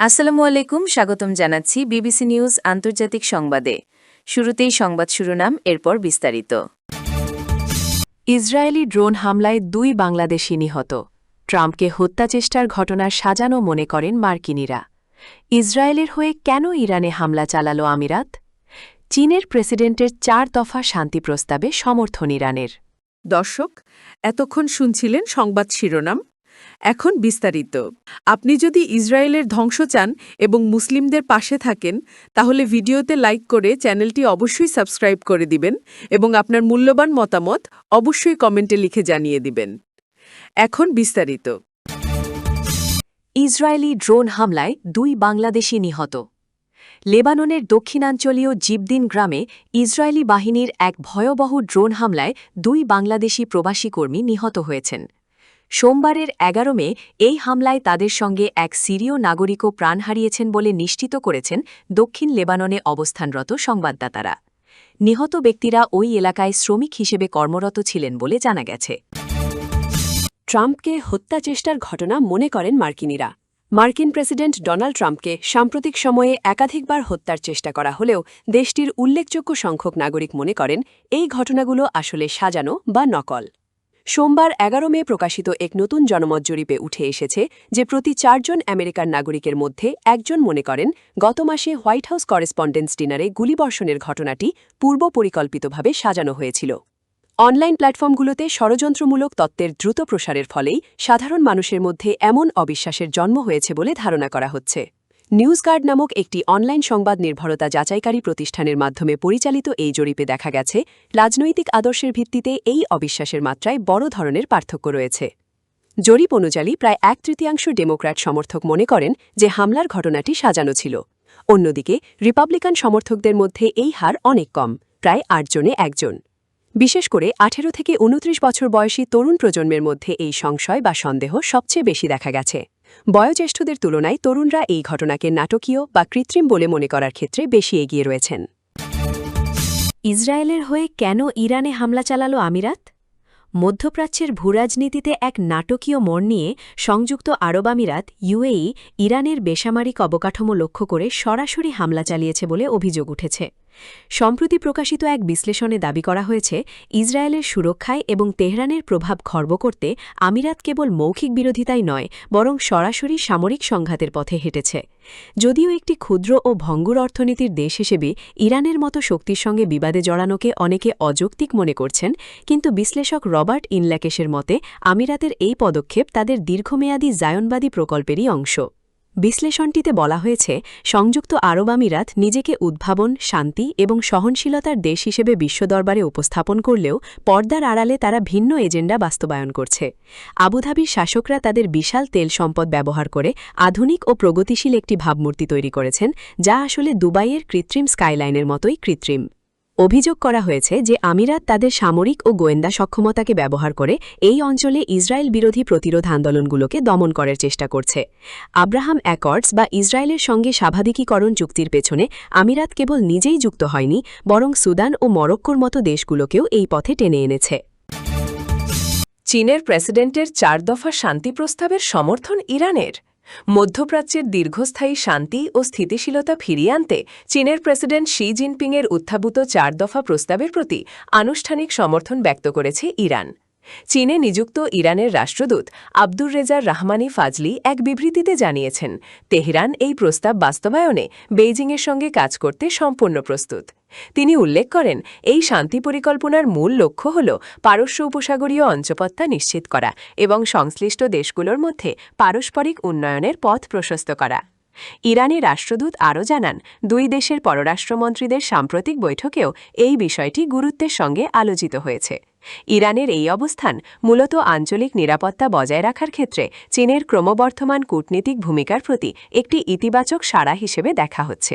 আসসালামু আলাইকুম, স্বাগতম জানাচ্ছি বিবিসি নিউজ আন্তর্জাতিক সংবাদে। শুরুতেই সংবাদ শিরোনাম, এরপর বিস্তারিত। ইসরায়েলি ড্রোন হামলায় 2 বাংলাদেশি নিহত। ট্রাম্পকে হত্যাচেষ্টার ঘটনার সাজানো মনে করেন মার্কিনিরা। ইসরায়েলের হয়ে কেন ইরানে হামলা চালাল আমিরাত? চীনের প্রেসিডেন্টের 4 দফা শান্তি প্রস্তাবে সমর্থন ইরানের। দর্শক, এতক্ষণ শুনছিলেন সংবাদ শিরোনাম। এখন বিস্তারিত। আপনি যদি ইসরায়েলের ধ্বংস চান এবং মুসলিমদের পাশে থাকেন, তাহলে ভিডিওতে লাইক করে চ্যানেলটি অবশ্যই সাবস্ক্রাইব করে দিবেন এবং আপনার মূল্যবান মতামত অবশ্যই কমেন্টে লিখে জানিয়ে দিবেন। এখন বিস্তারিত। ইসরায়েলি ড্রোন হামলায় 2 বাংলাদেশি নিহত। লেবাননের দক্ষিণাঞ্চলীয় জিবদিন গ্রামে ইসরায়েলি বাহিনীর এক ভয়াবহ ড্রোন হামলায় 2 বাংলাদেশি প্রবাসী কর্মী নিহত হয়েছেন। সোমবারের 11 মে এই হামলায় তাদের সঙ্গে এক সিরীয় নাগরিকও প্রাণ হারিয়েছেন বলে নিশ্চিত করেছেন দক্ষিণ লেবাননে অবস্থানরত সংবাদদাতারা। নিহত ব্যক্তিরা ওই এলাকায় শ্রমিক হিসেবে কর্মরত ছিলেন বলে জানা গেছে। ট্রাম্পকে হত্যাচেষ্টার ঘটনা মনে করেন মার্কিনিরা। মার্কিন প্রেসিডেন্ট ডোনাল্ড ট্রাম্পকে সাম্প্রতিক সময়ে একাধিকবার হত্যার চেষ্টা করা হলেও দেশটির উল্লেখযোগ্য সংখ্যক নাগরিক মনে করেন এই ঘটনাগুলো আসলে সাজানো বা নকল। সোমবার 11 মে প্রকাশিত এক নতুন জনমত জরিপে উঠে এসেছে যে প্রতি 4 জন আমেরিকান নাগরিকের মধ্যে একজন মনে করেন গত মাসে হোয়াইট হাউস করেসপন্ডেন্স ডিনারে গুলিবর্ষণের ঘটনাটি পূর্ব পরিকল্পিতভাবে সাজানো হয়েছিল। অনলাইন প্ল্যাটফর্মগুলোতে ষড়যন্ত্রমূলক তত্ত্বের দ্রুত প্রসারের ফলেই সাধারণ মানুষের মধ্যে এমন অবিশ্বাসের জন্ম হয়েছে বলে ধারণা করা হচ্ছে। নিউজগার্ড নামক একটি অনলাইন সংবাদ নির্ভরতা যাচাইকারী প্রতিষ্ঠানের মাধ্যমে পরিচালিত এই জরিপে দেখা গেছে রাজনৈতিক আদর্শের ভিত্তিতে এই অবিশ্বাসের মাত্রায় বড় ধরনের পার্থক্য রয়েছে। জরিপ অনুযায়ী প্রায় 1/3 ডেমোক্র্যাট সমর্থক মনে করেন যে হামলার ঘটনাটি সাজানো ছিল। অন্যদিকে রিপাবলিকান সমর্থকদের মধ্যে এই হার অনেক কম, প্রায় 8 জনে 1 জন। বিশেষ করে 18 থেকে 29 বছর বয়সী তরুণ প্রজন্মের মধ্যে এই সংশয় বা সন্দেহ সবচেয়ে বেশি দেখা গেছে। বয়োজ্যেষ্ঠদের তুলনায় তরুণরা এই ঘটনাকে নাটকীয় বা কৃত্রিম বলে মনে করার ক্ষেত্রে বেশি এগিয়ে রয়েছেন। ইসরায়েলের হয়ে কেন ইরানে হামলা চালাল আমিরাত? মধ্যপ্রাচ্যের ভূরাজনীতিতে এক নাটকীয় মোড় নিয়ে সংযুক্ত আরব আমিরাত ইউএই ইরানের বেসামরিক অবকাঠামো লক্ষ্য করে সরাসরি হামলা চালিয়েছে বলে অভিযোগ উঠেছে। সম্প্রতি প্রকাশিত এক বিশ্লেষণে দাবি করা হয়েছে ইসরায়েলের সুরক্ষায় এবং তেহরানের প্রভাব খর্ব করতে আমিরাত কেবল মৌখিক বিরোধিতাই নয়, বরং সরাসরি সামরিক সংঘাতের পথে হেঁটেছে। যদিও একটি ক্ষুদ্র ও ভঙ্গুর অর্থনীতির দেশ হিসেবে ইরানের মতো শক্তির সঙ্গে বিবাদে জড়ানোকে অনেকে অযৌক্তিক মনে করছেন, কিন্তু বিশ্লেষক রবার্ট ইনল্যাকেশের মতে আমিরাতের এই পদক্ষেপ তাদের দীর্ঘমেয়াদী জায়নবাদী প্রকল্পেরই অংশ। বিশ্লেষণটিতে বলা হয়েছে সংযুক্ত আরব আমিরাত নিজেকে উদ্ভাবন, শান্তি এবং সহনশীলতার দেশ হিসেবে বিশ্ব দরবারে উপস্থাপন করলেও পর্দার আড়ালে তারা ভিন্ন এজেন্ডা বাস্তবায়ন করছে। আবুধাবির শাসকরা তাদের বিশাল তেল সম্পদ ব্যবহার করে আধুনিক ও প্রগতিশীল একটি ভাবমূর্তি তৈরি করেছেন, যা আসলে দুবাইয়ের কৃত্রিম স্কাইলাইনের মতোই কৃত্রিম। অভিযোগ করা হয়েছে যে আমিরাত তাদের সামরিক ও গোয়েন্দা সক্ষমতাকে ব্যবহার করে এই অঞ্চলে ইসরায়েল বিরোধী প্রতিরোধ আন্দোলনগুলোকে দমন করার চেষ্টা করছে। আব্রাহাম অ্যাকর্ডস বা ইসরায়েলের সঙ্গে স্বাভাবিকীকরণ চুক্তির পেছনে আমিরাত কেবল নিজেই যুক্ত হয়নি, বরং সুদান ও মরক্কোর মতো দেশগুলোকেও এই পথে টেনে এনেছে। চীনের প্রেসিডেন্টের 4 দফা শান্তি প্রস্তাবের সমর্থন ইরানের। মধ্যপ্রাচ্যের দীর্ঘস্থায়ী শান্তি ও স্থিতিশীলতা ফিরিয়ে আনতে চীনের প্রেসিডেন্ট শি জিনপিংয়ের উত্থাপিত 4 দফা প্রস্তাবের প্রতি আনুষ্ঠানিক সমর্থন ব্যক্ত করেছে ইরান। চীনে নিযুক্ত ইরানের রাষ্ট্রদূত আব্দুর রেজার রাহমানি ফাজলি এক বিবৃতিতে জানিয়েছেন, তেহরান এই প্রস্তাব বাস্তবায়নে বেইজিংয়ের সঙ্গে কাজ করতে সম্পূর্ণ প্রস্তুত। তিনি উল্লেখ করেন, এই শান্তি পরিকল্পনার মূল লক্ষ্য হল পারস্য উপসাগরীয় অঞ্চপত্তা নিশ্চিত করা এবং সংশ্লিষ্ট দেশগুলোর মধ্যে পারস্পরিক উন্নয়নের পথ প্রশস্ত করা। ইরানি রাষ্ট্রদূত আরও জানান, 2 দেশের পররাষ্ট্রমন্ত্রীদের সাম্প্রতিক বৈঠকেও এই বিষয়টি গুরুত্বের সঙ্গে আলোচিত হয়েছে। ইরানের এই অবস্থান মূলত আঞ্চলিক নিরাপত্তা বজায় রাখার ক্ষেত্রে চীনের ক্রমবর্ধমান কূটনীতিক ভূমিকার প্রতি একটি ইতিবাচক সাড়া হিসেবে দেখা হচ্ছে।